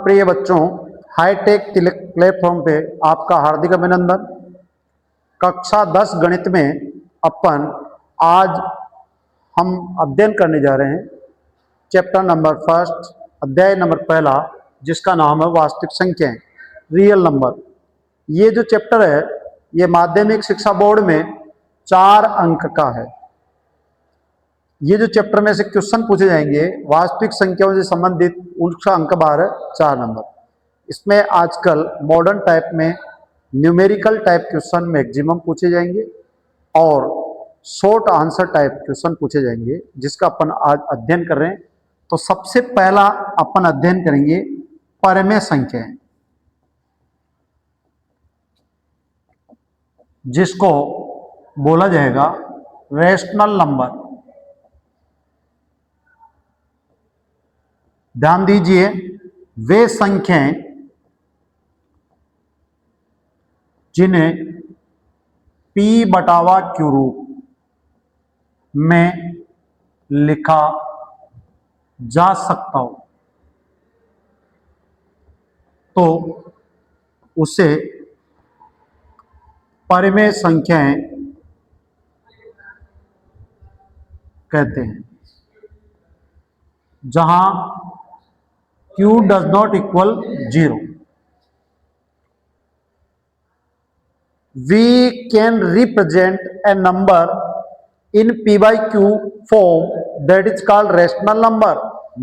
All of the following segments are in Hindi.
प्रिय बच्चों, हाईटेक प्लेटफॉर्म पे आपका हार्दिक अभिनंदन। कक्षा 10 गणित में अपन आज हम अध्ययन करने जा रहे हैं चैप्टर नंबर फर्स्ट, अध्याय नंबर पहला, जिसका नाम है वास्तविक संख्याएं, रियल नंबर। ये जो चैप्टर है ये माध्यमिक शिक्षा बोर्ड में 4 अंक का है। ये जो चैप्टर में से क्वेश्चन पूछे जाएंगे वास्तविक संख्याओं से संबंधित, उसका अंक बार है 4 नंबर। इसमें आजकल मॉडर्न टाइप में न्यूमेरिकल टाइप क्वेश्चन मैक्सिमम पूछे जाएंगे और शॉर्ट आंसर टाइप क्वेश्चन पूछे जाएंगे, जिसका अपन आज अध्ययन कर रहे हैं। तो सबसे पहला अपन अध्ययन करेंगे परमेय संख्याएं, जिसको बोला जाएगा रेशनल नंबर। ध्यान दीजिए, वे संख्याएं जिन्हें P बटावा Q रूप में लिखा जा सकता हो तो उसे परमेय संख्याएं कहते हैं। जहां Q does not equal 0, we can represent a number in P by Q form, that is called rational number।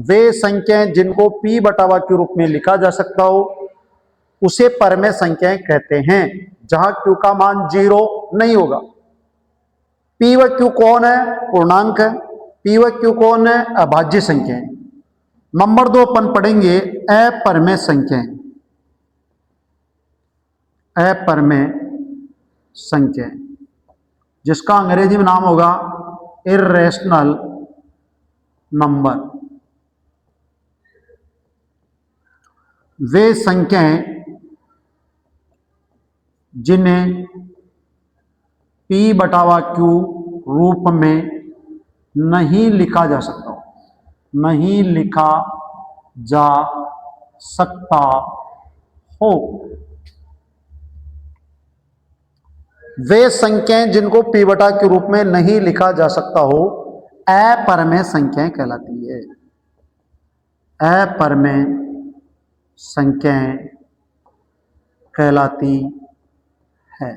वे संख्याएं जिनको P बटावा Q रूप में लिखा जा सकता हो उसे परमेय संख्याएं कहते हैं, जहां Q का मान 0 नहीं होगा। P व Q कौन है? पूर्णांक है। P व Q कौन है? अभाज्य संख्याएं। नंबर 2 अपन पढ़ेंगे अपरमेय संख्याएं। अपरमेय संख्याएं, जिसका अंग्रेजी में नाम होगा इर्रेशनल नंबर। वे संख्याएं जिन्हें P बटावा Q रूप में नहीं लिखा जा सकता, नहीं लिखा जा सकता हो। वे संख्याएं जिनको P बटा के रूप में नहीं लिखा जा सकता हो अपरमेय संख्याएं कहलाती है। अपरमेय संख्याएं कहलाती है।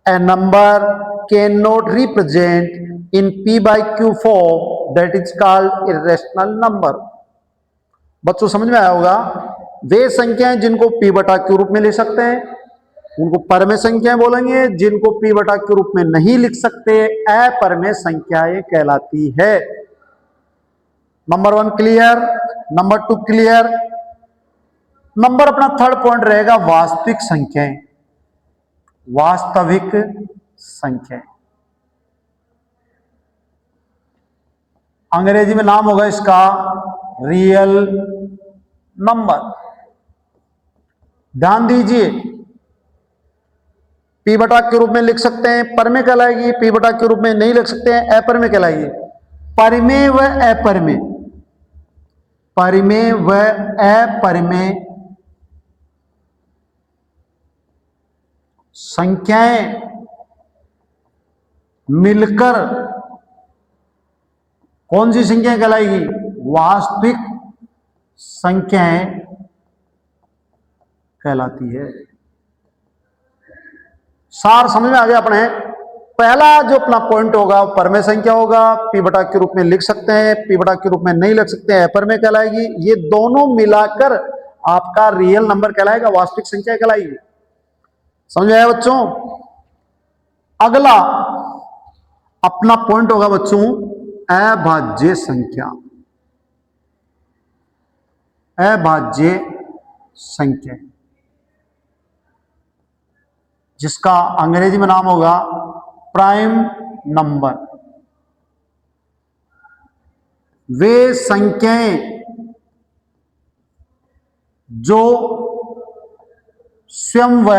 A number cannot represent in P by Q form, that is called irrational number। बच्चों समझ में आया होगा, वे संख्याएं जिनको P बटा Q रूप में लिख सकते हैं उनको परमेय संख्याएं बोलेंगे, जिनको P बटा Q रूप में नहीं लिख सकते अपरमेय संख्याएं कहलाती है। Number 1 clear, number 2 clear. Number अपना थर्ड पॉइंट रहेगा वास्तविक संख्याएं। वास्तविक संख्याएं, अंग्रेजी में नाम होगा इसका रियल नंबर। ध्यान दीजिए, P बटा के रूप में लिख सकते हैं परमेय कहलाएगी, P बटा के रूप में नहीं लिख सकते हैं अपरमेय कहलाएगी। परमेय व अपरमेय, परमेय व अपरमेय संख्याएं मिलकर कौन सी संख्याएं कहलाएगी? वास्तविक संख्याएं कहलाती है। सार समझ में आ गया अपने? पहला जो अपना पॉइंट होगा परमेय संख्या होगा, P बटा के रूप में लिख सकते हैं, P बटा के रूप में नहीं लिख सकते हैं अपरमेय कहलाएगी। ये दोनों मिलाकर आपका रियल नंबर कहलाएगा, वास्तविक संख्या कहलाएगी। समझ में आया बच्चों? अगला अपना पॉइंट होगा बच्चों अभाज्य संख्या। अभाज्य संख्या, जिसका अंग्रेजी में नाम होगा प्राइम नंबर। वे संख्याएं जो स्वयं व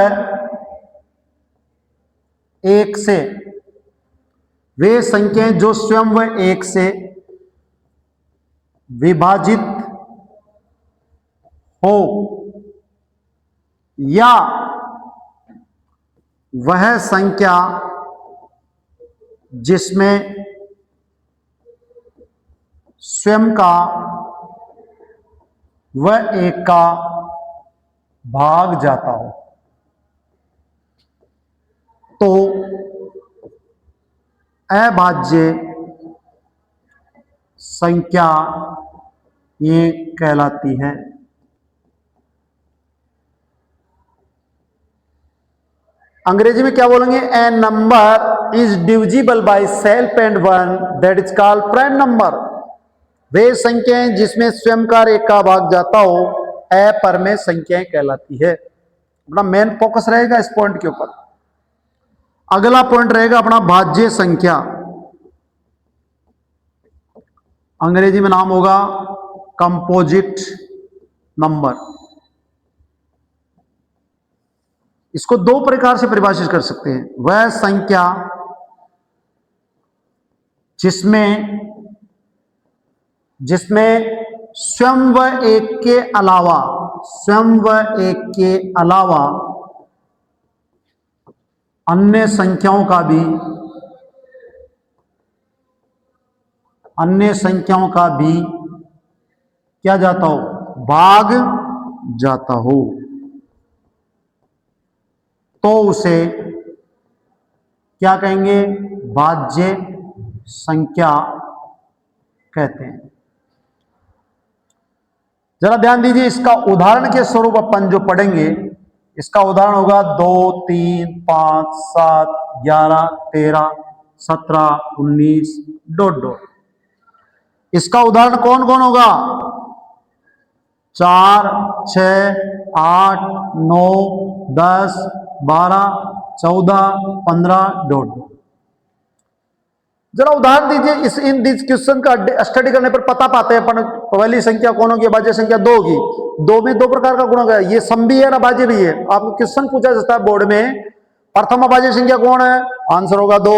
एक से, वे संख्याएं जो स्वयं व एक से विभाजित हो या वह संख्या जिसमें स्वयं का व एक का भाग जाता हो, तो अभाज्य संख्या ये कहलाती है। अंग्रेजी में क्या बोलेंगे? A number is divisible by self and one, that is called prime number. वे संख्याएं जिसमें स्वयं का एक का भाग जाता हो अपरमेय संख्याएं कहलाती है। अपना मेन फोकस रहेगा इस पॉइंट के ऊपर। अगला पॉइंट रहेगा अपना भाज्य संख्या। अंग्रेजी में नाम होगा कंपोजिट नंबर। इसको दो प्रकार से परिभाषित कर सकते हैं। वह संख्या जिसमें स्वयं व एक के अलावा अन्य संख्याओं का भी क्या जाता हो? भाग जाता हो, तो उसे क्या कहेंगे? भाज्य संख्या कहते हैं। जरा ध्यान दीजिए, इसका उदाहरण के स्वरूप अपन जो पढ़ेंगे, इसका उदाहरण होगा 2, 3, 5, 7, 11, 13, 17, 19, डॉट डॉट। इसका उदाहरण कौन कौन होगा? 4, 6, 8, 9, 10, 12, 14, 15, डॉट डॉट। जरा उदाहरण दीजिए। इन दिस क्वेश्चन का स्टडी करने पर पता पाते हैं अपन पहली संख्या कौन होगी? भाज्य संख्या 2 होगी। 2 में 2 प्रकार का गुण होगा, ये सम भी है ना भाज्य भी है। आपको क्वेश्चन पूछा जाता है बोर्ड में, प्रथम अभाज्य संख्या कौन है? आंसर होगा 2।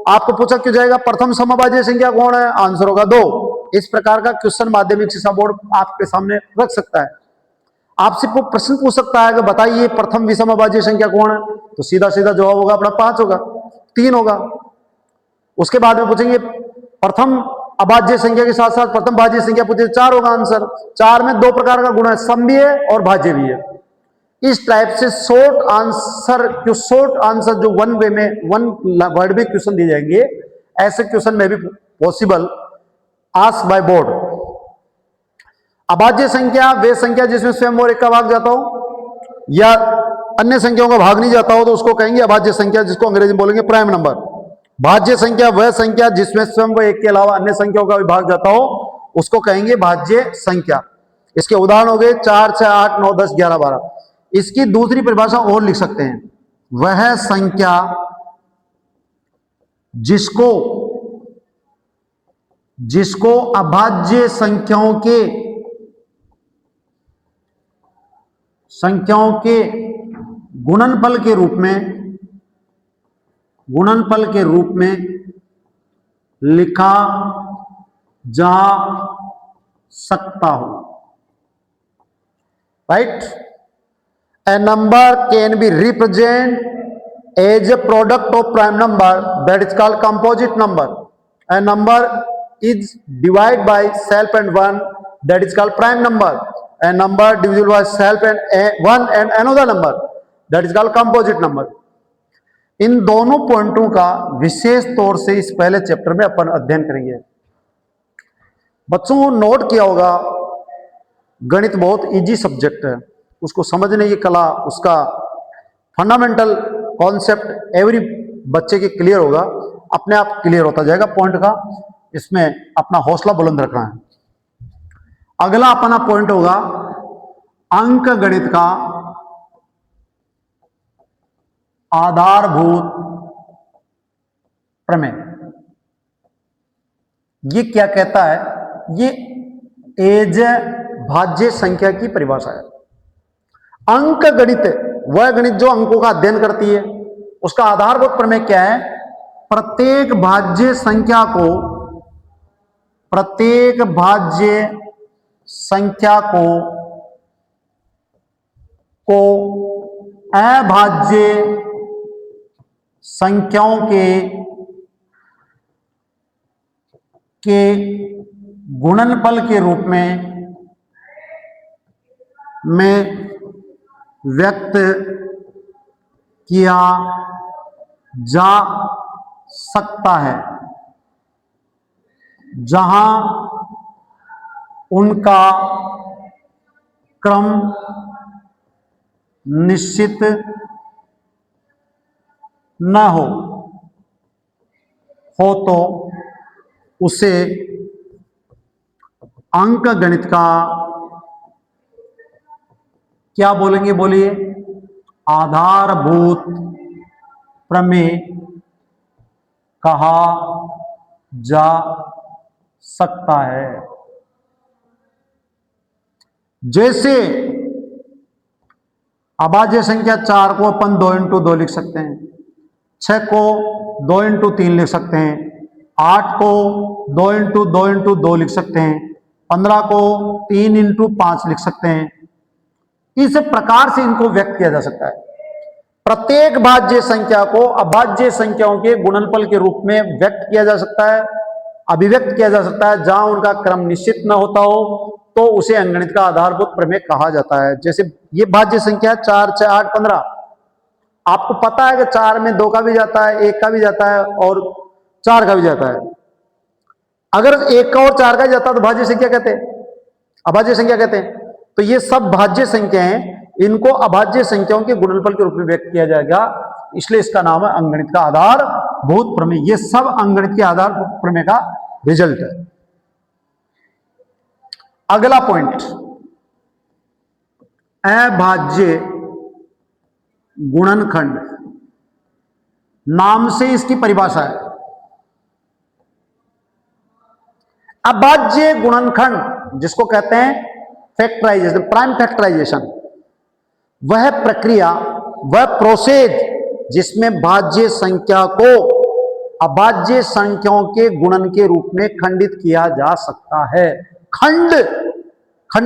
आपको पूछा क्यों जाएगा प्रथम समअभाज्य संख्या कौन है? आंसर होगा 2। इस प्रकार का क्वेश्चन माध्यमिक शिक्षा बोर्ड आपके सामने रख सकता है। आपसे प्रश्न पूछ सकता है कि बताइए प्रथम विषम अभाज्य संख्या कौन है? तो सीधा सीधा जवाब होगा अपना 5 होगा, 3 होगा। उसके बाद में पूछेंगे प्रथम अभाज्य संख्या के साथ साथ प्रथम भाज्य संख्या पूछे, 4 होगा आंसर। 4 में 2 प्रकार का गुण है, सम भी है और भाज्य भी है। इस टाइप से शॉर्ट आंसर जो वन वे में, वन वर्ड में क्वेश्चन दिए जाएंगे, ऐसे क्वेश्चन में भी पॉसिबल आस्क बाय बोर्ड। अभाज्य संख्या वे संख्या जिसमें स्वयं और एक का भाग जाता हो या अन्य संख्याओं का भाग नहीं जाता हो, तो उसको कहेंगे अभाज्य संख्या, जिसको अंग्रेजी में बोलेंगे प्राइम नंबर। भाज्य संख्या वह संख्या जिसमें स्वयं व एक के अलावा अन्य संख्याओं का भी भाग जाता हो, उसको कहेंगे भाज्य संख्या। इसके उदाहरण हो गए 4, 6, 8, 9, 10, 11, 12। इसकी दूसरी परिभाषा और लिख सकते हैं, वह संख्या जिसको अभाज्य संख्याओं के गुणनफल के रूप में लिखा जा सकता हो। Right? A number can be represented as a product of prime number, that is called composite number. A number is divided by self and one, that is called prime number. A number divisible by self and one and another number, that is called composite number. इन दोनों पॉइंटों का विशेष तौर से इस पहले चैप्टर में अपन अध्ययन करेंगे। बच्चों नोट किया होगा, गणित बहुत इजी सब्जेक्ट है, उसको समझने की कला, उसका फंडामेंटल कॉन्सेप्ट एवरी बच्चे के क्लियर होगा, अपने आप क्लियर होता जाएगा पॉइंट का। इसमें अपना हौसला बुलंद रखना है। अगला अपना पॉइंट होगा अंक गणित का आधारभूत प्रमेय। ये क्या कहता है? ये एज भाज्य संख्या की परिभाषा है। अंक गणित वह गणित जो अंकों का अध्ययन करती है, उसका आधारभूत प्रमेय क्या है? प्रत्येक भाज्य संख्या को को अभाज्य संख्याओं के गुणनफल के रूप में व्यक्त किया जा सकता है, जहां उनका क्रम निश्चित न हो तो उसे अंकगणित का क्या बोलेंगे, बोलिए, आधारभूत प्रमेय कहा जा सकता है। जैसे अभाज्य संख्या 4 को अपन 2 इंटू 2 लिख सकते हैं, 6 को 2 इंटू 3 लिख सकते हैं, 8 को 2 इंटू 2 इंटू 2 लिख सकते हैं, 15 को 3 इंटू 5 लिख सकते हैं। इस प्रकार से इनको व्यक्त किया जा सकता है। प्रत्येक भाज्य संख्या को अभाज्य संख्याओं के गुणनफल के रूप में व्यक्त किया जा सकता है, अभिव्यक्त किया जा सकता है, जहां उनका क्रम निश्चित न होता हो तो उसे अंकगणित का आधारभूत प्रमेय कहा जाता है। जैसे ये भाज्य संख्या 4, 6, 8, 15, आपको पता है कि 4 में 2 का भी जाता है, 1 का भी जाता है और 4 का भी जाता है। अगर 1 का और 4 का जाता है तो भाज्य संख्या कहते हैं, अभाज्य संख्या कहते हैं। तो ये सब भाज्य संख्या हैं, इनको अभाज्य संख्याओं के गुणनफल के रूप में व्यक्त किया जाएगा, इसलिए इसका नाम है अंकगणित का आधारभूत प्रमेय। ये सब अंकगणित के आधारभूत प्रमेय का रिजल्ट है। अगला पॉइंट, अभाज्य गुणनखंड, नाम से इसकी परिभाषा है। अभाज्य गुणनखंड जिसको कहते हैं फैक्टराइजेशन, प्राइम फैक्टराइजेशन, वह प्रक्रिया, वह प्रोसेस जिसमें भाज्य संख्या को अभाज्य संख्याओं के गुणन के रूप में खंडित किया जा सकता है। खंड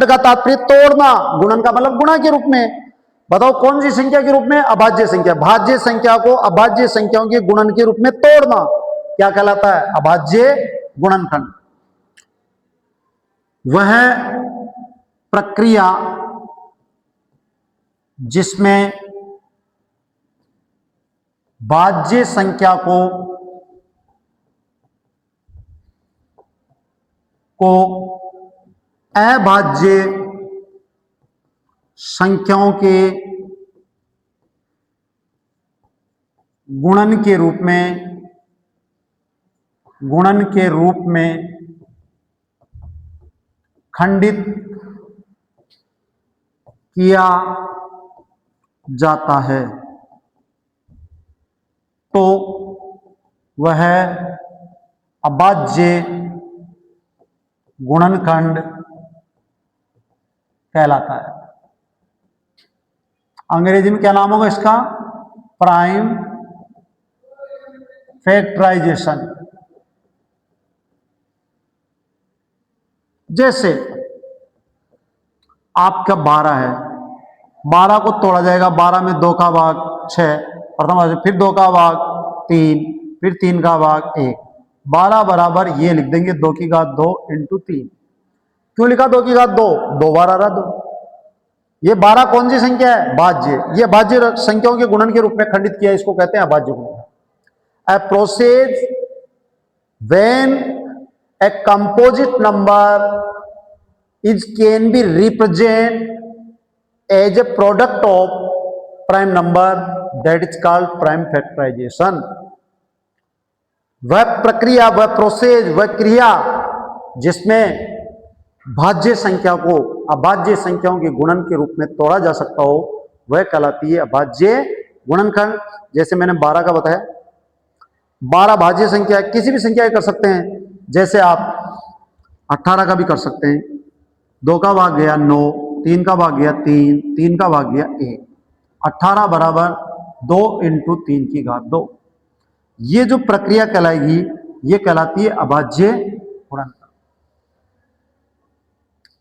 का तात्पर्य तोड़ना, गुणन का मतलब गुणा के रूप में। बताओ कौन सी संख्या के रूप में? अभाज्य संख्या। भाज्य संख्या को अभाज्य संख्याओं के गुणन के रूप में तोड़ना क्या कहलाता है? अभाज्य गुणनखंड। वह प्रक्रिया जिसमें भाज्य संख्या को अभाज्य संख्याओं के गुणन के रूप में खंडित किया जाता है तो वह अभाज्य गुणनखंड कहलाता है। अंग्रेजी में क्या नाम होगा इसका? Prime factorization. जैसे आपका 12 है, 12 को तोड़ा जाएगा, 12 में 2 का भाग 6, प्रथम भाग, फिर 2 का भाग 3, फिर 3 का भाग 1, 12 बराबर ये लिख देंगे 2 की घात 2 इंटू 3। क्यों लिखा 2 की घात 2? 2 बार आ रहा 2। ये 12 कौन सी संख्या है? भाज्य। ये भाज्य संख्याओं के गुणन के रूप में खंडित किया, इसको कहते हैं अभाज्य गुणन। A process when a composite number can be represented as a product of prime number, that is called prime factorization। वह प्रक्रिया, वह प्रोसेस, वह क्रिया जिसमें भाज्य संख्या को अभाज्य संख्याओं के गुणन के रूप में तोड़ा जा सकता हो, वह कहलाती है अभाज्य गुणनखंड। जैसे मैंने 12 का बताया, 12 भाज्य संख्या किसी भी संख्या कर सकते हैं। जैसे आप 18 का भी कर सकते हैं, 2 का भाग गया 9, 3 का भाग गया 3, 3 का भाग गया 1, 18 बराबर 2 इंटू 3 की घात 2। ये जो प्रक्रिया कहलाएगी ये कहलाती है अभाज्य गुणनखंड।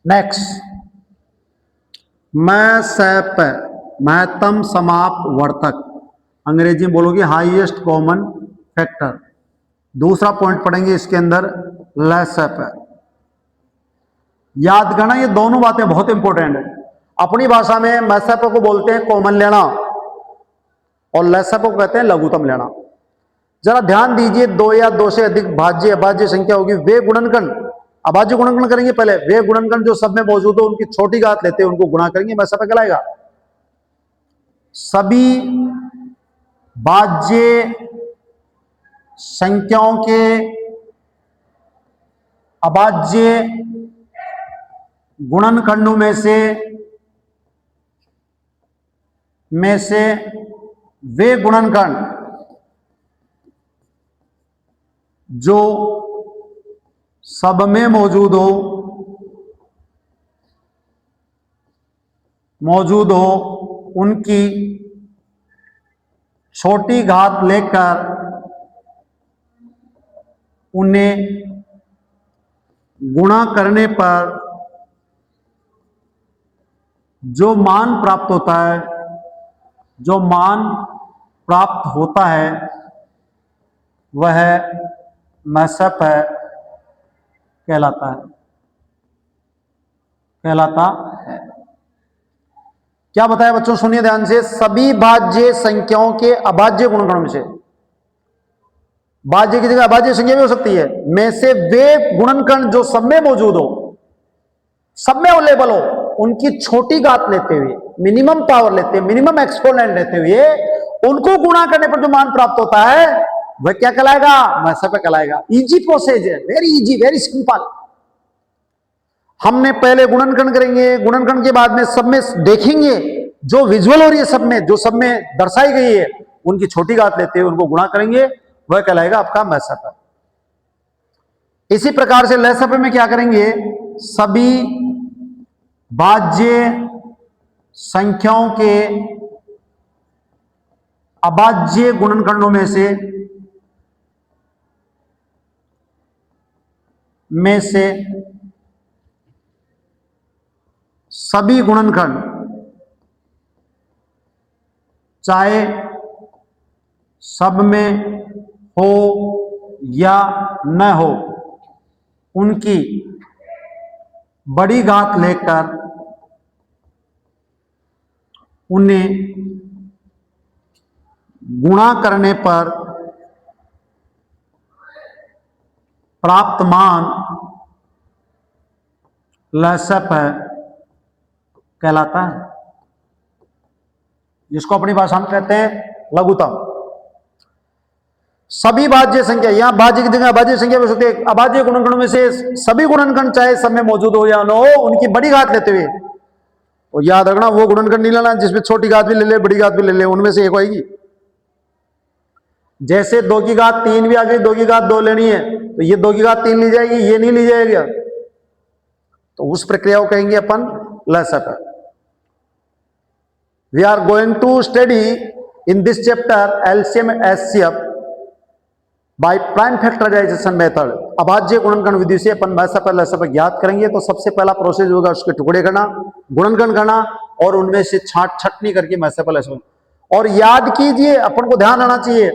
नेक्स्ट, मैसेप महत्तम समापवर्तक, अंग्रेजी में बोलोगे हाईएस्ट कॉमन फैक्टर। दूसरा पॉइंट पढ़ेंगे इसके अंदर लेसअप है। याद करना ये दोनों बातें बहुत इंपॉर्टेंट है। अपनी भाषा में मैसअप को बोलते हैं कॉमन लेना और लेसअप को कहते हैं लघुत्तम लेना। जरा ध्यान दीजिए, दो या दो से अधिक भाज्य अभाज्य संख्या होगी, वे गुणनखंड, अभाज्य गुणनखंड करेंगे पहले, वे गुणनखंड जो सब में मौजूद हो उनकी छोटी घात लेते हैं उनको गुणा करेंगे, मैसअप कहलाएगा। सभी भाज्य संख्याओं के अभाज्य गुणनखंडों में से वे गुणनखंड जो सब में मौजूद हो उनकी छोटी घात लेकर उन्हें गुणा करने पर जो मान प्राप्त होता है वह मैसअप कहलाता है। क्या बताया बच्चों, सुनिए ध्यान से। सभी भाज्य संख्याओं के अभाज्य गुणनखंड में से, भाज्य की जगह अभाज्य संख्या भी हो सकती है, में से वे गुणनखंड जो सब में मौजूद हो, सब में अवेलेबल हो, उनकी छोटी घात लेते हुए, मिनिमम पावर लेते हुए, मिनिमम एक्सपोनेंट लेते हुए उनको गुणा करने पर जो मान प्राप्त होता है वह क्या कहलाएगा, मैसअप कहलाएगा। इजी प्रोसेस है, वेरी इजी, वेरी सिंपल। हमने पहले गुणनखंड करेंगे, गुणनखंड के बाद में सब में देखेंगे जो विजुअल हो रही है, सब में जो सब में दर्शाई गई है उनकी छोटी घात लेते हुए उनको गुणा करेंगे, वह कहलाएगा आपका मैसअप। इसी प्रकार से लेसअप में क्या करेंगे, सभी भाज्य संख्याओं के अभाज्य गुणनखंडों में से सभी गुणनखंड चाहे सब में हो या न हो उनकी बड़ी घात लेकर उन्हें गुणा करने पर प्राप्त मान लेसअप कहलाता है, जिसको अपनी भाषा में कहते हैं लघुत्तम। सभी भाज्य संख्या, यहां भाज्य की जगह अभाज्य संख्या भी हो सकती है। अभाज्य गुणनखंडों में से सभी गुणनखंड चाहे सब में मौजूद हो या न हो उनकी बड़ी घात लेते हुए, और याद रखना वो गुणनखंड नहीं लेना जिसमें छोटी घात भी ले ले बड़ी घात भी ले ले, उनमें से एक होगी। जैसे 2 की घात 3 भी आ गई, 2 की घात 2 लेनी है तो ये 2 की घात 3 ली जाएगी, ये नहीं ली जाएगी, तो उस प्रक्रिया को कहेंगे अपन लेसअप। We are going to study in this chapter LCM HCF by prime factorization method. अभाज्य गुणनखंड विधि से अपन मैसअप लेसअप ज्ञात करेंगे। तो सबसे पहला प्रोसेस होगा उसके टुकड़े करना, गुणनखंड करना और उनमें से छांटनी करके मैसअप लेसअप। और याद कीजिए, अपन को ध्यान आना चाहिए,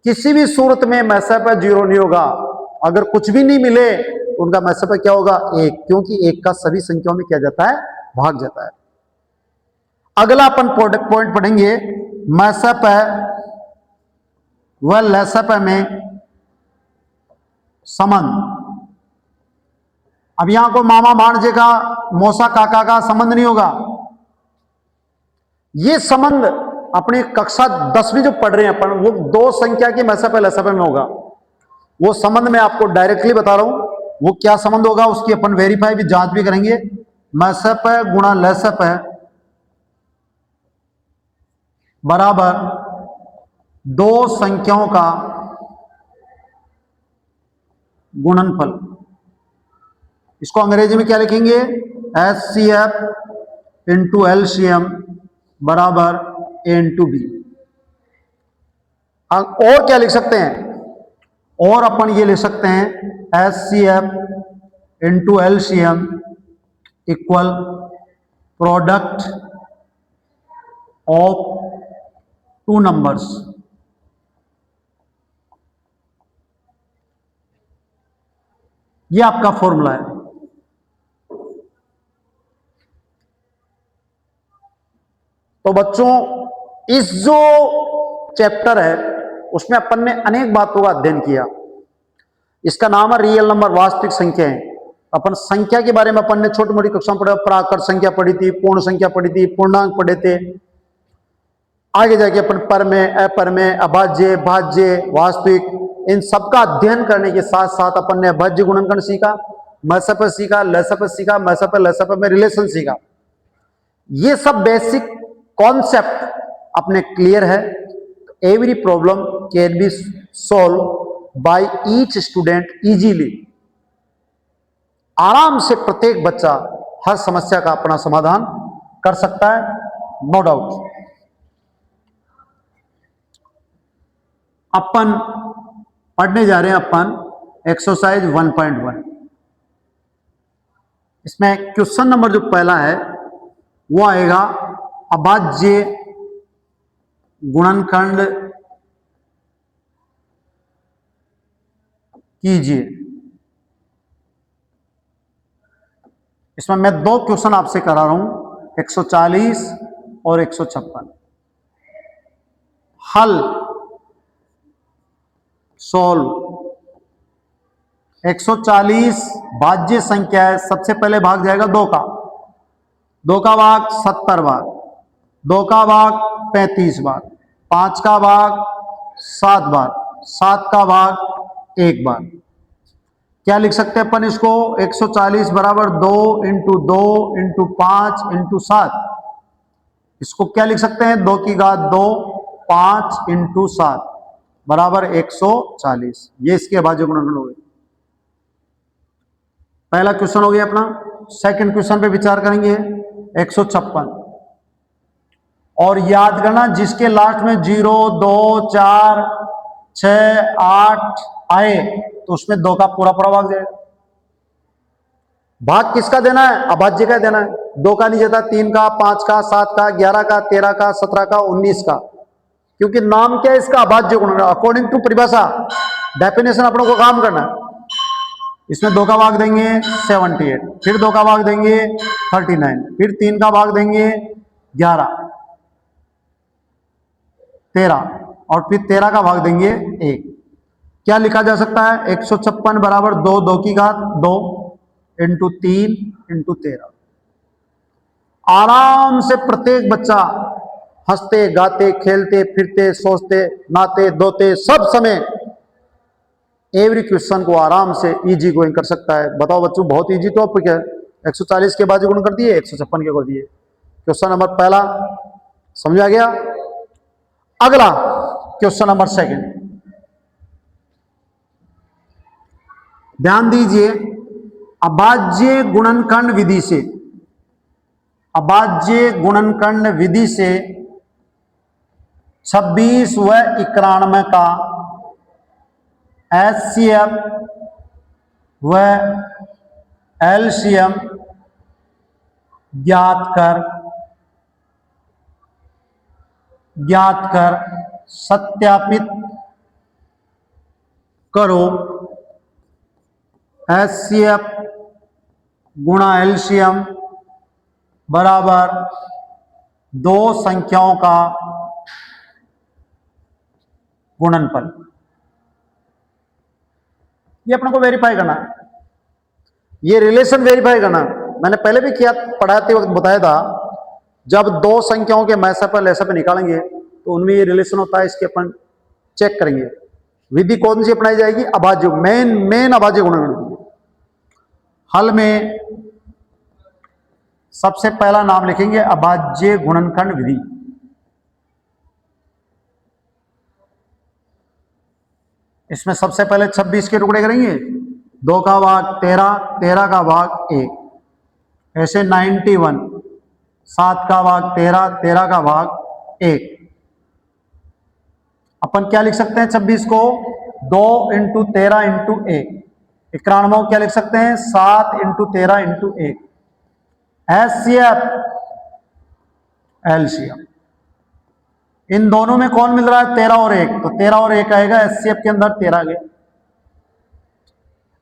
किसी भी सूरत में मैसअप 0 नहीं होगा। अगर कुछ भी नहीं मिले तो उनका मैसअप क्या होगा, 1, क्योंकि 1 का सभी संख्याओं में क्या जाता है, भाग जाता है। अगला अपन पॉइंट पढ़ेंगे, मैसअप व लेसअप में संबंध। अब यहां को मामा भांजे का, मौसा काका का संबंध नहीं होगा। ये संबंध अपने कक्षा 10 में जो पढ़ रहे हैं अपन, वो 2 संख्या के मैसअप लेसअप में होगा। वो संबंध मैं आपको डायरेक्टली बता रहा हूं, वो क्या संबंध होगा उसकी अपन वेरीफाई भी, जांच भी करेंगे। मैसअप गुणा लेसअप बराबर 2 संख्याओं का गुणनफल। इसको अंग्रेजी में क्या लिखेंगे, HCF इंटू LCM बराबर A इंटू B। और क्या लिख सकते हैं, और अपन ये लिख सकते हैं HCF into LCM equal product of two numbers. ये आपका फॉर्मूला है। तो बच्चों, इस जो चैप्टर है उसमें अपन ने अनेक बातों का अध्ययन किया। इसका नाम है रियल नंबर, वास्तविक संख्याएं। अपन संख्या के बारे में अपन ने छोटी मोटी कक्षा पढ़ा, प्राकृत संख्या पढ़ी थी, पूर्ण संख्या पढ़ी थी, पूर्णांक पढ़े थे। आगे जाके अपन परमेय, अपरमेय, अभाज्य, भाज्य, वास्तविक, इन सबका अध्ययन करने के साथ साथ अपन ने अभाज्य गुणनखंड सीखा, मसप सीखा, लसप सीखा, मसप लसप में रिलेशन सीखा। ये सब बेसिक कॉन्सेप्ट अपने क्लियर है। Every problem can be solve by each student easily. आराम से प्रत्येक बच्चा हर समस्या का अपना समाधान कर सकता है, नो डाउट। अपन पढ़ने जा रहे हैं अपन एक्सरसाइज 1.1। इसमें क्वेश्चन नंबर जो पहला है वो आएगा, अभाज्य गुणनखंड कीजिए। इसमें मैं दो क्वेश्चन आपसे करा रहा हूं, 140 और 156। हल, सॉल्व। 140 भाज्य संख्या है। सबसे पहले भाग जाएगा 2 का, 2 का भाग 70 बार, 2 का भाग 35 बार, 5 का भाग 7 बार, 7 का भाग 1 बार। क्या लिख सकते हैं अपन इसको? 140 बराबर 2 इंटू 2 इंटू 5 इंटू 7। इसको क्या लिख सकते हैं? 2 की घात 2, 5 इंटू 7 बराबर 140। ये इसके अभाज्य गुणनखंड हो गए। पहला क्वेश्चन हो गया अपना। सेकंड क्वेश्चन पे विचार करेंगे, 156। और याद करना, जिसके लास्ट में 0, 2, 4, 6, 8 आए तो उसमें 2 का पूरा पूरा भाग जाएगा। भाग किसका देना है? अभाज्य का देना है। 2 का नहीं जाता, 3 का, 5 का, 7 का, 11 का, 13 का, 17 का, 19 का। क्योंकि नाम क्या है इसका? अभाज्य गुणनखंड। अकॉर्डिंग टू परिभाषा, डेफिनेशन अपनों को काम करना है। इसमें 2 का भाग देंगे 78, फिर 2 का भाग देंगे 39, फिर 3 का भाग देंगे 11, 13 और फिर 13 का भाग देंगे 1। क्या लिखा जा सकता है? 156 बराबर 2, 2 की घात 2 इंटू 3 इंटू 13। आराम से प्रत्येक बच्चा हंसते, गाते, खेलते, फिरते, सोचते, नाते, धोते सब समय एवरी क्वेश्चन को आराम से इजी गोइंग कर सकता है। बताओ बच्चों, बहुत इजी टॉपिक है। 140 के भाज्य गुण कर दिए, 156 के कर दिए। क्वेश्चन नंबर पहला समझ आ गया। अगला क्वेश्चन नंबर सेकंड, ध्यान दीजिए। अभाज्य गुणनखंड विधि से, अभाज्य गुणनखंड विधि से 26 व 91 का HCF व LCM ज्ञात कर सत्यापित करो। HCF गुणा LCM बराबर 2 संख्याओं का गुणनफल। ये अपने को वेरीफाई करना है, ये रिलेशन वेरीफाई करना। मैंने पहले भी किया, पढ़ाते वक्त बताया था, जब 2 संख्याओं के मैसअप पर लैसअप निकालेंगे तो उनमें ये रिलेशन होता है, इसके अपन चेक करेंगे। विधि कौन सी अपनाई जाएगी? अभाज्य, मेन अभाज्य गुणनखंड। हल में सबसे पहला नाम लिखेंगे अभाज्य गुणनखंड विधि। इसमें सबसे पहले 26 के टुकड़े करेंगे, 2 का भाग 13, 13 का भाग 1, ऐसे 91, 7 का भाग 13, 13 का भाग 1। अपन क्या लिख सकते हैं 26 को? 2 इंटू 13 इंटू 1, 91 को क्या लिख सकते हैं? 7 इंटू 13 इंटू 1। HCF LCM इन दोनों में कौन मिल रहा है? 13 और 1, तो 13 और 1 आएगा, HCF के अंदर 13 गया।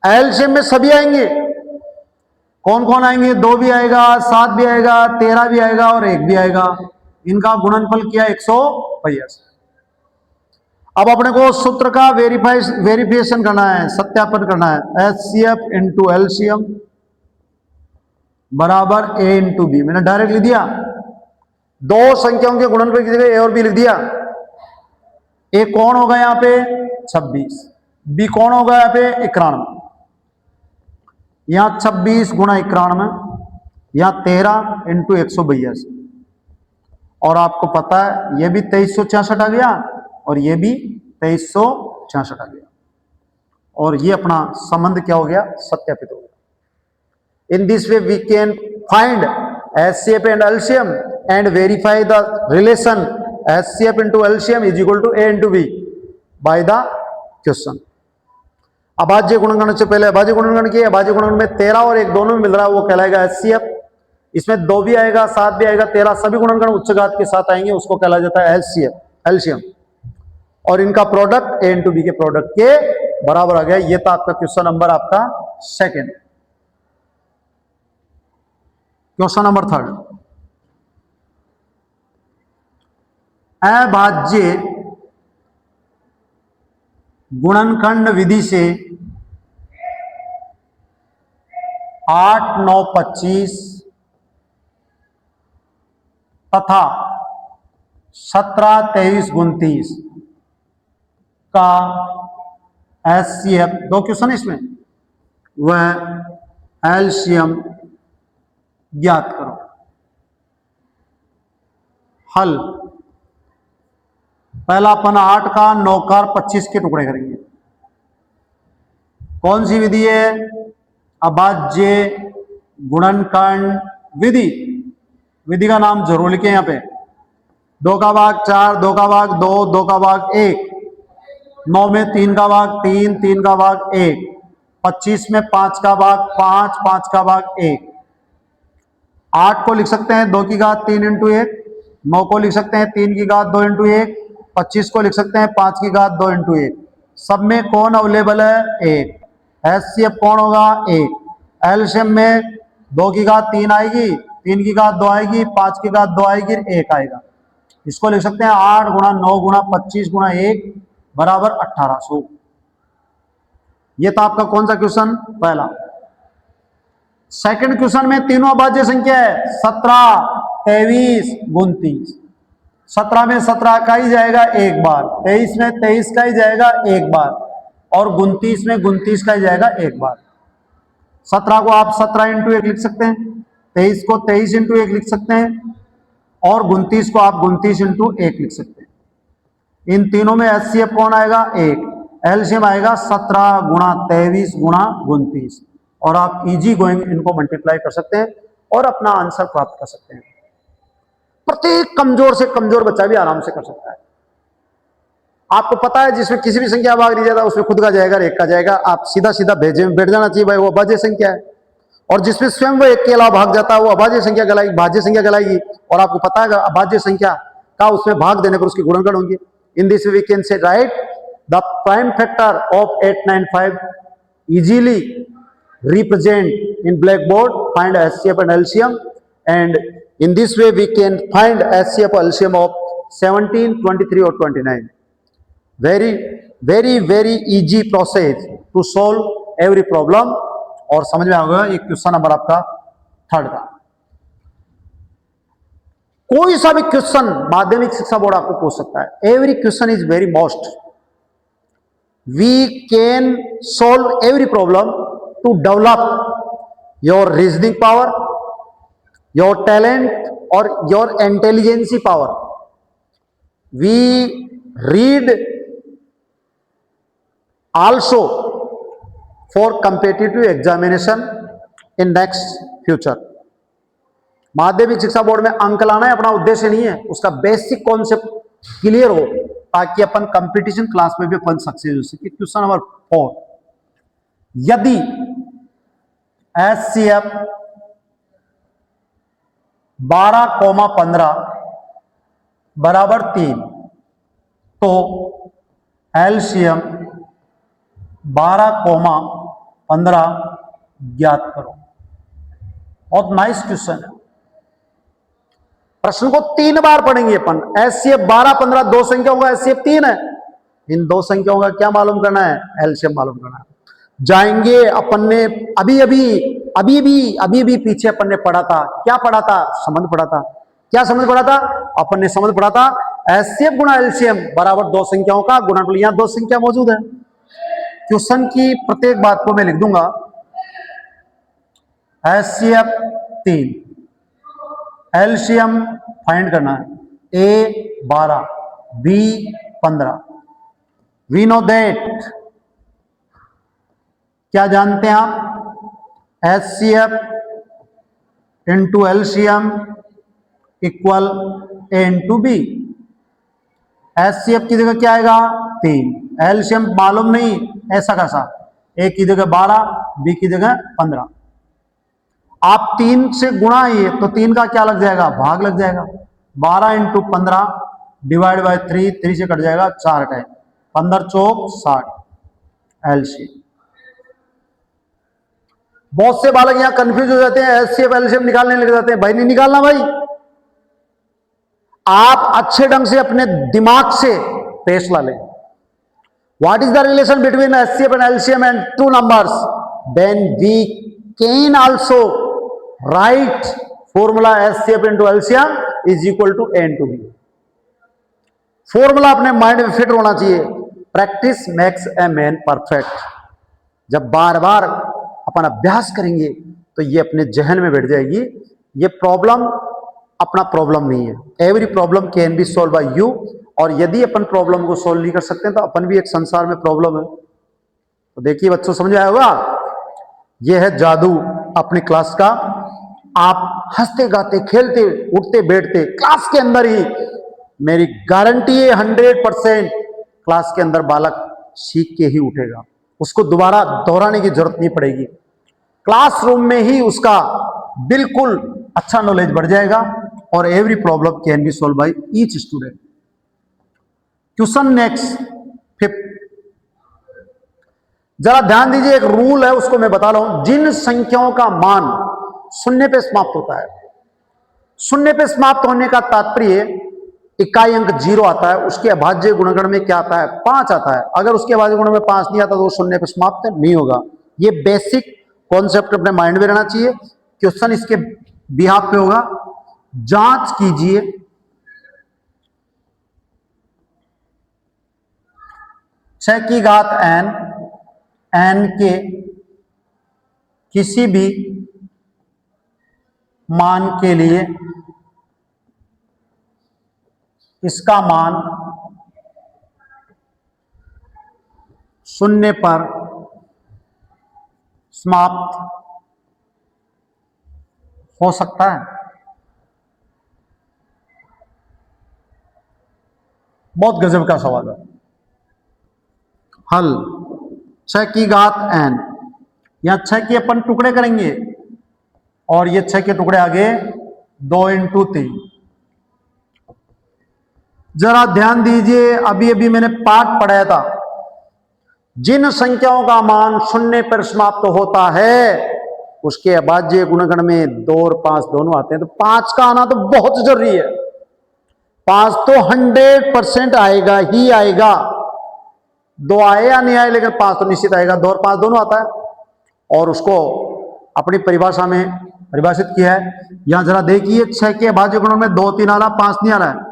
एलसीएम में सभी आएंगे, कौन कौन आएंगे? 2 भी आएगा, 7 भी आएगा, 13 भी आएगा और 1 भी आएगा। इनका गुणनफल किया 182। अब अपने को सूत्र का वेरिफिकेशन करना है, सत्यापन करना है। HCF इंटू एलसीएम बराबर A इंटू बी। मैंने डायरेक्ट लिख दिया, दो संख्याओं के गुणनफल की जगह A और B लिख दिया। A कौन होगा यहाँ पे? 26। B कौन होगा यहाँ पे? 91। यहां 26 गुणा 91, यहां 13 इंटू 182। और आपको पता है ये भी 2366 आ गया और ये भी 2366 आ गया, और ये अपना संबंध क्या हो गया? सत्यापित हो गया। In this way we can find HCF and LCM and verify the relation HCF into LCM is equal to A into B by the question. अभाज्य गुणनगण से पहले अभाज्य गुणनगण किया, अभाज्य गुणनगण में 13 और 1 दोनों में मिल रहा है, वो कहलाएगा HCF। इसमें 2 भी आएगा, 7 भी आएगा, 13 सभी गुणनगण उच्च घात के साथ आएंगे, उसको कहला जाता है HCF, LCM। और इनका प्रोडक्ट A इंटू बी के प्रोडक्ट के बराबर आ गया। ये था आपका क्वेश्चन नंबर आपका सेकेंड। क्वेश्चन नंबर थर्ड, अभाज्य गुणनखंड विधि से 8, 9, 25 तथा 17, 23, 29 का HCF, दो क्वेश्चन इसमें, वह एलसीएम ज्ञात करो। हल, पहला अपन 8 का 9 का 25 के टुकड़े करेंगे। कौन सी विधि है? अभाज्य गुणनखंड विधि। विधि का नाम जरूर लिखें यहां पे। 2 का भाग 4, 2 का भाग 2, 2 का भाग 1, 9 में 3 का भाग 3, 3 का भाग 1, 25 में 5 का भाग 5, 5 का भाग 1। 8 को लिख सकते हैं 2 की घात 3 इंटू 1, 9 को लिख सकते हैं 3 की घात 2 इंटू 1, 25 को लिख सकते हैं 5 की घात 2 इंटू 1। सब में कौन अवेलेबल है? 1। HCF कौन होगा? 1। एलसीएम में 2 की घात 3 आएगी, 3 की घात 2 आएगी, 5 की घात 2 आएगी, 1 आएगा। इसको लिख सकते हैं 8 गुणा 9 गुणा 25 गुणा 1 बराबर 1800। ये था आपका कौन सा क्वेश्चन? पहला। सेकंड क्वेश्चन में तीनों अभाज्य संख्या है, 17, 23, 29। 17 में 17 का ही जाएगा एक बार, 23 में 23 का ही जाएगा एक बार, और 29 में 29 का ही जाएगा एक बार। 17 को आप 17 इंटू 1 लिख सकते हैं, 23 को 23 इंटू 1 लिख सकते हैं, और 29 को आप 29 इंटू 1 लिख सकते हैं। इन तीनों में HCF कौन आएगा? 1। एलसीएम आएगा 17 गुणा 23 गुणा 29, और आप इजी गोइंग इनको मल्टीप्लाई कर सकते हैं और अपना आंसर प्राप्त कर सकते हैं। प्रत्येक कमजोर से कमजोर बच्चा भी आराम से कर सकता है। आपको पता है जिसमें किसी भी संख्या भाग नहीं जाता उसमें खुद का जाएगा, एक का जाएगा, आप सीधा सीधा भेजे में बैठ जाना चाहिए, भाई वो अभाज्य संख्या है। और जिसमें स्वयं वो एक के अलावा भाग जाता है वो अभाज्य संख्या कहलाएगी, भाज्य संख्या कहलाएगी। और आपको पता है अभाज्य संख्या का उसमें भाग देने पर उसके गुणनखंड होंगे। In this we can say write the prime factor of 895 easily represent in blackboard, find HCF and LCM, and in this way we can find HCF or LCM of 17, 23 or 29. Very easy process to solve every problem। और समझ में आ गया ये क्वेश्चन नंबर आपका थर्ड का। कोई सा भी क्वेश्चन माध्यमिक शिक्षा बोर्ड आपको पूछ सकता है। Every question is very most, we can solve every problem to develop your reasoning power, your talent or your intelligence power. We read also for competitive examination in next future। माध्यमिक शिक्षा बोर्ड में अंक लाना है अपना उद्देश्य नहीं है, उसका बेसिक कॉन्सेप्ट क्लियर हो ताकि अपन कंपटीशन क्लास में भी अपन सक्सेस हो सके। क्वेश्चन नंबर 4, यदि HCF 12,15 बराबर 3 तो एलसीएम 12,15 ज्ञात करो। बहुत नाइस क्वेश्चन है। प्रश्न को 3 बार पढ़ेंगे अपन। एचसीएफ 12, 15 दो संख्याओं का एचसीएफ 3 है। इन दो संख्याओं का क्या मालूम करना है? एलसीएम मालूम करना है। जाएंगे अपन ने अभी पीछे अपन ने पढ़ा था। क्या पढ़ा था? संबंध पढ़ा था। क्या संबंध पढ़ा था? अपन ने संबंध पढ़ा था एचसीएफ गुणा एलसीएम बराबर दो संख्याओं का गुणनफल। यहां दो संख्या मौजूद है। क्वेश्चन की प्रत्येक बात को मैं लिख दूंगा। एचसीएफ 3, एलसीएम फाइंड करना है। ए 12, बी 15। वी नो दैट, क्या जानते हैं आप? एचसीएफ इंटू एलसीएम इक्वल ए इंटू बी। एचसीएफ की जगह क्या आएगा? 3। एलसीएम मालूम नहीं, ऐसा कैसा? ए की जगह 12, बी की जगह 15। आप 3 से गुणा ये तो 3 का क्या लग जाएगा? भाग लग जाएगा। 12 इंटू 15 डिवाइड बाय 3, 3 से कट जाएगा 4 टाइम। 15 चौक 60 एलसीएम। बहुत से बालक यहां कंफ्यूज हो जाते हैं, एचसीएफ एलसीएम निकालने लग जाते हैं। भाई नहीं निकालना भाई, आप अच्छे ढंग से अपने दिमाग से फैसला लें। What is the relation between HCF and LCM and two numbers? Then we can also write formula HCF into LCM is equal to A into B. Formula अपने माइंड में फिट होना चाहिए। Practice makes a man perfect. जब बार बार अपन अभ्यास करेंगे तो ये अपने जहन में बैठ जाएगी। ये प्रॉब्लम अपना प्रॉब्लम नहीं है। Every problem can be solve by you. और यदि अपन प्रॉब्लम को सॉल्व नहीं कर सकते तो अपन भी एक संसार में प्रॉब्लम है। तो देखिए बच्चों, समझ आया होगा? ये है जादू अपनी क्लास का। आप हंसते गाते खेलते उठते बैठते क्लास के अंदर ही, मेरी गारंटी है 100% क्लास के अंदर बालक सीख के ही उठेगा। उसको दोबारा दोहराने की जरूरत नहीं पड़ेगी। क्लासरूम में ही उसका बिल्कुल अच्छा नॉलेज बढ़ जाएगा और every problem can be solve by each student. Question next 5th। जरा ध्यान दीजिए, एक रूल है उसको मैं बता रहा हूं। जिन संख्याओं का मान शून्य पे समाप्त होता है, शून्य पे समाप्त होने का तात्पर्य इकाई अंक 0 आता है, उसके अभाज्य गुणनखंड में क्या आता है? 5 आता है। अगर उसके अभाज्य गुणन में 5 नहीं आता तो वो शून्य पे समाप्त नहीं होगा। ये बेसिक कॉन्सेप्ट अपने माइंड में रहना चाहिए। क्वेश्चन इसके बिहाफ पे होगा। जांच कीजिए 6 की घात n के किसी भी मान के लिए इसका मान शून्य पर समाप्त हो सकता है। बहुत गजब का सवाल है। हल 6 की घात n, यहां 6 के अपन टुकड़े करेंगे और ये 6 के टुकड़े आगे 2 इंटू 3। जरा ध्यान दीजिए, अभी मैंने पाठ पढ़ाया था। जिन संख्याओं का मान शून्य पर समाप्त होता है उसके अभाज्य गुणनखंड में 2 और 5 दोनों आते हैं। तो 5 का आना तो बहुत जरूरी है। 5 तो 100% आएगा ही आएगा। 2 आए या नहीं आए, लेकिन 5 तो निश्चित आएगा। 2 और 5 दोनों आता है और उसको अपनी परिभाषा में परिभाषित किया है। यहां जरा देखिए, 6 के अभाज्य गुणन में 2, 3 आ रहा, 5 नहीं आ रहा है।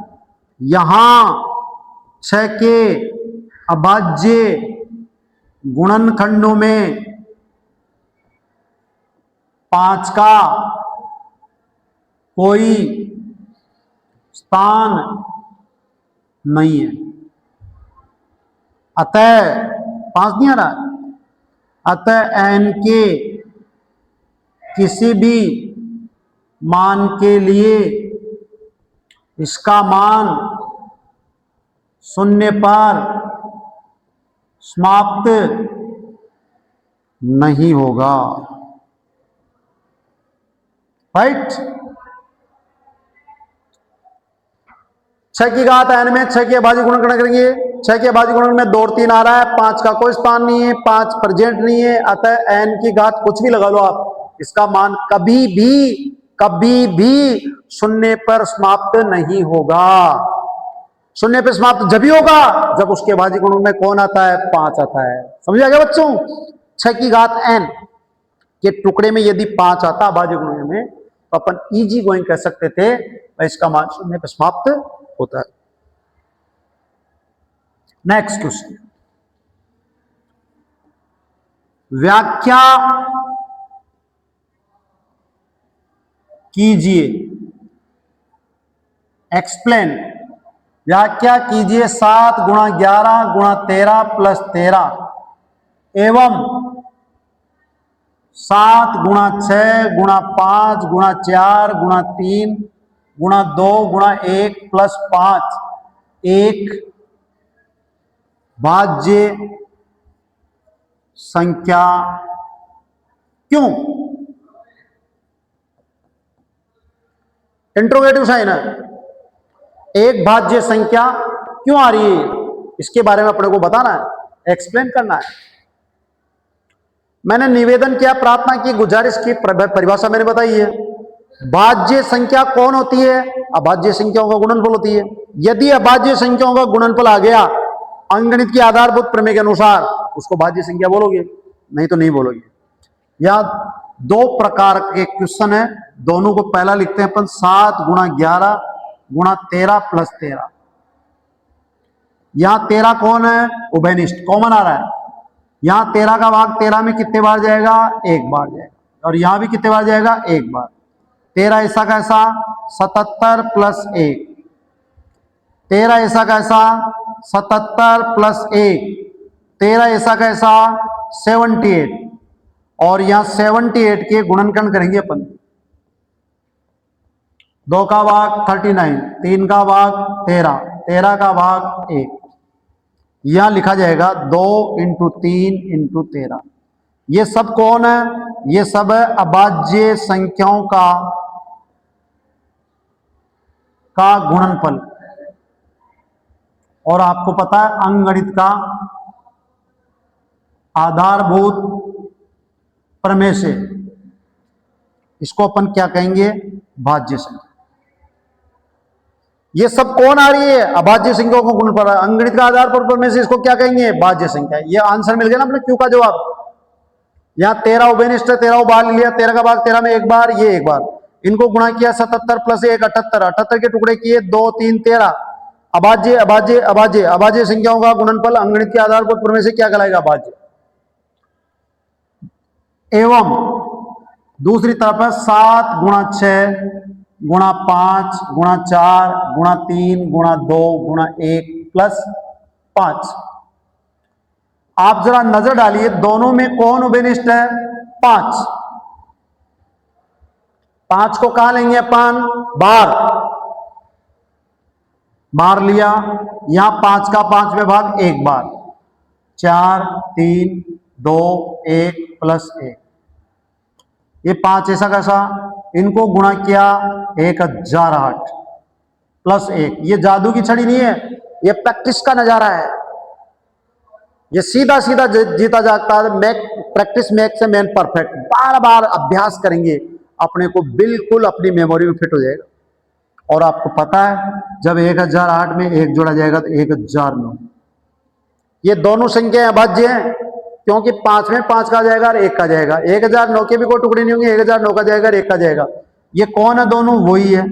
यहां 6 के अभाज्य गुणनखंडों में 5 का कोई स्थान नहीं है। अतः 5 नहीं आ रहा, अतः n के किसी भी मान के लिए इसका मान शून्य पर समाप्त नहीं होगा। राइट? 6 की घात n में 6 के अभाज्य गुणन करेंगे। 6 के अभाज्य गुणन में 2 और 3 आ रहा है, 5 का कोई स्थान नहीं है, 5 प्रेजेंट नहीं है, अतः n की घात कुछ भी लगा लो आप, इसका मान कभी भी शून्य पर समाप्त नहीं होगा। शून्य पर समाप्त जब ही होगा जब उसके अभाज्य गुणन में कौन आता है, 5 आता है। समझ आ गया बच्चों? 6 की घात n के टुकड़े में यदि 5 आता अभाज्य गुणन में तो अपन इजी गोइंग कह सकते थे इसका मान शून्य पर समाप्त होता है। नेक्स्ट क्वेश्चन, व्याख्या कीजिए, एक्सप्लेन, व्याख्या कीजिए 7 गुणा 11 गुणा 13 प्लस 13 एवं 7 गुणा 6 गुणा 5 गुणा 4 गुणा 3 गुणा 2 गुणा 1 प्लस 5 एक भाज्य संख्या क्यों? इंट्रोगेटिव साइन है। एक भाज्य संख्या क्यों आ रही है, इसके बारे में अपने को बताना है, एक्सप्लेन करना है। मैंने निवेदन किया, प्रार्थना की, गुजारिश की, परिभाषा मैंने बताई है। भाज्य संख्या कौन होती है? अभाज्य संख्याओं का गुणनफल होती है। यदि अभाज्य संख्याओं का गुणनफल आ गया अंकगणित की आधारभूत प्रमेय के अनुसार, उसको भाज्य संख्या बोलोगे, नहीं तो नहीं बोलोगे। या 2 प्रकार के क्वेश्चन है, दोनों को पहला लिखते हैं अपन 7 गुणा 11 गुणा 13 प्लस 13। यहां 13 कौन है? उभयनिष्ठ, कॉमन आ रहा है। यहां 13 का भाग 13 में कितने बार जाएगा? 1 बार जाएगा, और यहां भी कितने बार जाएगा? 1 बार। 13 ऐसा कैसा? 77 प्लस 1। 13 ऐसा कैसा? 77 प्लस 1। 13 ऐसा कैसा? 78। और यहां 78 के गुणनखंड करेंगे अपन। 2 का भाग 39, 3 का भाग 13, 13 का भाग 1। यहां लिखा जाएगा 2 × 3 × 13। ये सब कौन है? ये सब है अभाज्य संख्याओं का गुणनफल। और आपको पता है अंकगणित का आधारभूत प्रमेय से इसको अपन क्या कहेंगे? भाज्य संख्या। ये सब कौन आ रही है? अभाज्य संख्याओं को गुणनफल। अंकगणित का आधारभूत प्रमेय से इसको क्या कहेंगे? भाज्य संख्या। ये आंसर मिल गया ना अपने क्यों का जवाब। यहां 13 उभयनिष्ठ है, 13 बार लिया, 13 का भाग 13 में 1 बार, ये 1 बार। इनको गुणा किया 77 प्लस 1 78, 78 के टुकड़े किए 2 3 13। अभाज्य अभाज्य अभाज्य अभाज्य संख्याओं का गुणनफल अंकगणित के आधारभूत प्रमेय से क्या कहलाएगा? भाज्य। एवं दूसरी तरफ है 7 गुणा 6 गुणा 5 गुणा 4 गुणा 3 गुणा 2 गुणा 1 प्लस 5। आप जरा नजर डालिए दोनों में कौन उभयनिष्ठ है? 5। 5 को कहां लेंगे अपन? बार लिया। यहां 5 का 5वें भाग 1 बार। 4 3 2 1 प्लस 1। ये 5 ऐसा कैसा? इनको गुणा किया 1008 प्लस 1। ये जादू की छड़ी नहीं है, ये प्रैक्टिस का नजारा है। ये सीधा सीधा जीता जाता है। Practice makes a man perfect. बार बार अभ्यास करेंगे, अपने को बिल्कुल अपनी मेमोरी में फिट हो जाएगा। और आपको पता है जब 1008 में 1 जोड़ा जाएगा तो 1009। ये दोनों संख्याएं अभाज्य हैं, क्योंकि 5 में 5 का जाएगा और 1 का जाएगा। 1009 के भी कोई टुकड़े नहीं होंगे, 1009 का जाएगा और 1 का जाएगा। ये कौन है? दोनों वही है।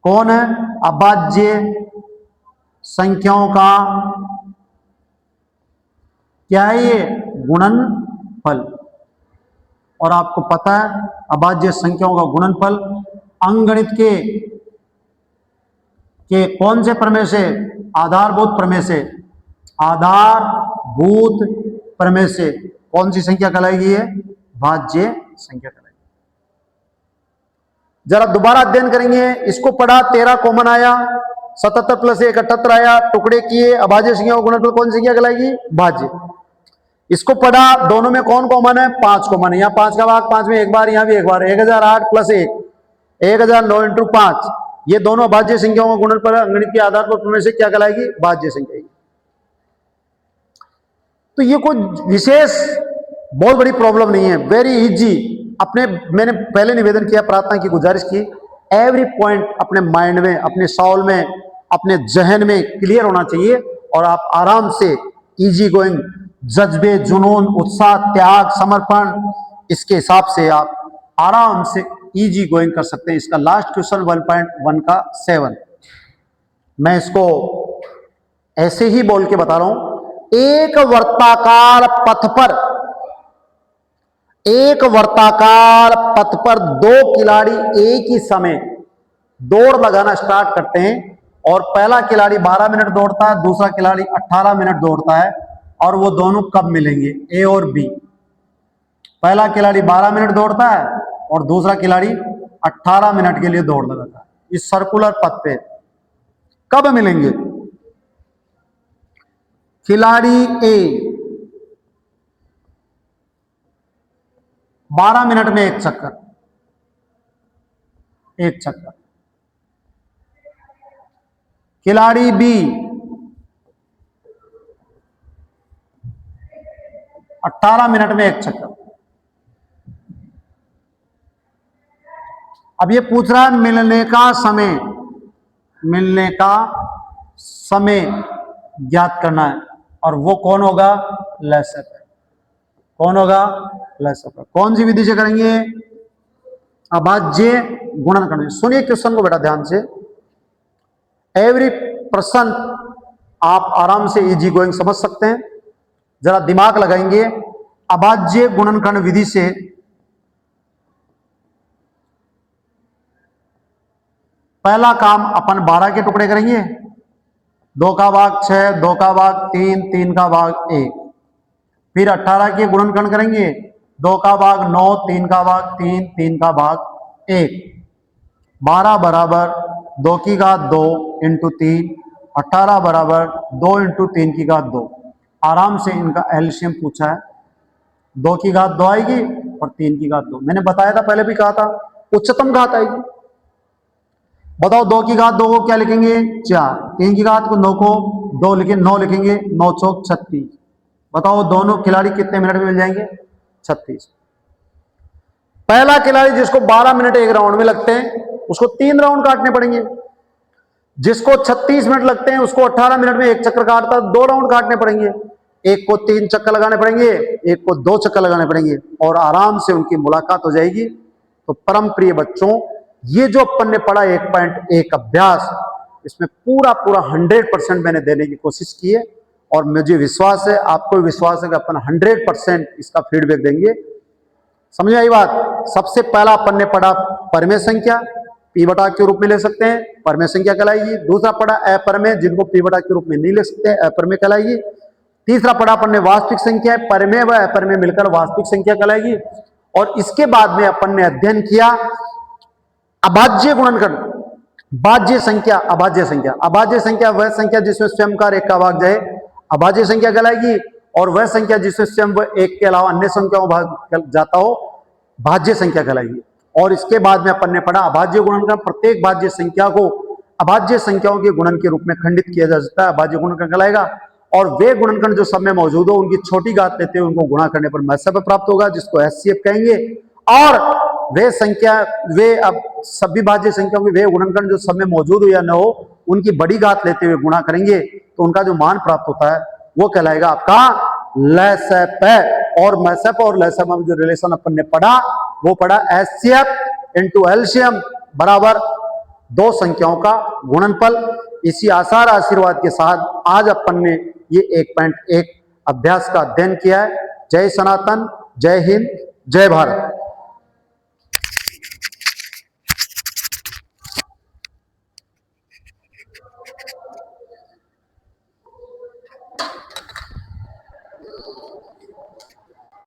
कौन है? अभाज्य संख्याओं का क्या है? ये गुणनफल। और आपको पता है अभाज्य संख्याओं का गुणनफल अंकगणित के कौन से प्रमेय से? आधारभूत प्रमेय से। आधारभूत प्रमेय से कौन सी संख्या कहलाएगी? ये भाज्य संख्या कहलाएगी। जरा दोबारा अध्ययन करेंगे। इसको पढ़ा, 13 कॉमन आया, 77 प्लस 1 78 आया, टुकड़े किए, अभाज्य संख्याओं का गुणनफल कौन सी संख्या कहलाएगी? भाज्य। इसको पढ़ा, दोनों में कौन कॉमन है? 5 कॉमन है। यहाँ 5 का भाग 5 में 1 बार, यहाँ भी 1 बार। 1008 प्लस 1 1009 × 5। ये दोनों अभाज्य संख्याओं का गुणनफल अंगणित के आधार पर प्रमेय से क्या कहलाएगी? भाज्य संख्या। तो ये कोई विशेष बहुत बड़ी प्रॉब्लम नहीं है, वेरी इजी। मैंने पहले निवेदन किया, प्रार्थना की, गुजारिश की, एवरी पॉइंट अपने माइंड में, अपने सॉल में, अपने जहन में क्लियर होना चाहिए और आप आराम से इजी गोइंग, जज्बे, जुनून, उत्साह, त्याग, समर्पण, इसके हिसाब से आप आराम से इजी गोइंग कर सकते हैं। इसका लास्ट क्वेश्चन 1.1 का 7, मैं इसको ऐसे ही बोल के बता रहा हूं। एक वर्ताकार पथ पर दो खिलाड़ी एक ही समय दौड़ लगाना स्टार्ट करते हैं और पहला खिलाड़ी 12 मिनट दौड़ता है, दूसरा खिलाड़ी 18 मिनट दौड़ता है, और वो दोनों कब मिलेंगे? ए और बी। पहला खिलाड़ी 12 मिनट दौड़ता है और दूसरा खिलाड़ी 18 मिनट के लिए दौड़ लगाता है। इस सर्कुलर पथ पे कब मिलेंगे? खिलाड़ी ए 12 मिनट में एक चक्कर, खिलाड़ी बी 18 मिनट में एक चक्कर। अब ये पूछ रहा है मिलने का समय ज्ञात करना है, और वो कौन होगा? लेसेप। कौन होगा? लेसेप। कौन सी विधि से करेंगे? अभाज्य गुणन करने। सुनिए क्वेश्चन को बेटा ध्यान से, एवरी पर्सन आप आराम से इजी गोइंग समझ सकते हैं, जरा दिमाग लगाएंगे। अभाज्य गुणनखंड विधि से पहला काम अपन 12 के टुकड़े करेंगे, 2 का भाग 6, 2 का भाग 3, 3 का भाग 1। फिर 18 के गुणनखंड करेंगे, 2 का भाग 9, 3 का भाग 3, 3 का भाग 1। 12 बराबर 2 की घात 2 इंटू 3, 18 बराबर 2 इंटू 3 की घात 2। आराम से इनका एलसीएम पूछा है, 2 की घात 2 आएगी और 3 की घात 2। मैंने बताया था, पहले भी कहा था, उच्चतम घात आएगी। बताओ 2 की घात 2 को क्या लिखेंगे? 4। 3 की घात को 9 को 2 लिखेंगे, 9 लिखेंगे, 9 चौक 36। बताओ दोनों खिलाड़ी कितने मिनट में मिल जाएंगे? 36। पहला खिलाड़ी जिसको 12 मिनट एक राउंड में लगते हैं उसको 3 राउंड काटने पड़ेंगे। जिसको 36 मिनट लगते हैं उसको 18 मिनट में एक चक्कर काटता, 2 राउंड काटने पड़ेंगे। एक को 3 चक्कर लगाने पड़ेंगे, एक को 2 चक्कर लगाने पड़ेंगे, और आराम से उनकी मुलाकात हो जाएगी। तो परम प्रिय बच्चों, ये जो अपन ने पढ़ा 1.1 अभ्यास, इसमें पूरा 100% मैंने देने की कोशिश की है, और मुझे विश्वास है, आपको विश्वास है कि अपन 100% इसका फीडबैक देंगे। समझ आई बात? सबसे पहला अपन ने पढ़ा परमेय संख्या, पी बटा के रूप में ले सकते हैं, परमेय संख्या कहलाएगी। दूसरा पढ़ा अपरमेय, जिनको पी बटा के रूप में नहीं ले सकते, अपरमेय कहलाएगी। तीसरा पढ़ा अपन ने वास्तविक संख्या, परमेय व अपरमेय मिलकर वास्तविक संख्या कहलाएगी। और इसके बाद में अपन ने अध्ययन किया अभाज्य गुणनखंड, भाज्य संख्या, अभाज्य संख्या। अभाज्य संख्या वह संख्या जिसमें स्वयं का एक का भाग जाए, अभाज्य संख्या कहलाएगी, और वह संख्या जिसमें स्वयं व एक के अलावा अन्य संख्याओं भाग जाता हो, भाज्य संख्या कहलाएगी। और इसके बाद में अपन ने पढ़ा अभाज्य गुणनखंड, प्रत्येक भाज्य संख्या को अभाज्य संख्याओं के गुणन के रूप में खंडित किया जा सकता है, अभाज्य गुणनखंड कहलाएगा। और वे गुणनखंड जो सब में मौजूद हो उनकी छोटी घात लेते हुए उनको गुणा करने पर महत्व प्राप्त होगा, जिसको एचसीएफ कहेंगे। और वे संख्या, वे अब सभी भाज्य संख्याओं के वे गुणनखंड जो सब में मौजूद हो या न हो, उनकी बड़ी घात लेते हुए गुणा करेंगे तो उनका जो मान प्राप्त होता है वो कहलाएगा आपका लसप। और मैसप और लसप में जो रिलेशन अपन ने पढ़ा वो पढ़ा एचसीएफ इंटू एलसीएम बराबर 2 संख्याओं का गुणनफल। इसी आसार आशीर्वाद के साथ आज अपन ने ये 1.1 अभ्यास का अध्ययन किया है। जय सनातन, जय हिंद, जय भारत।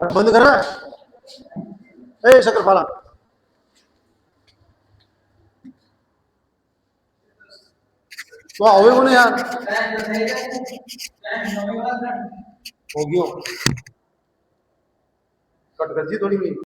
बंद करना ए शक्करपाला, तो आओगे कौन यार? हो गयो कट कर दी थोड़ी।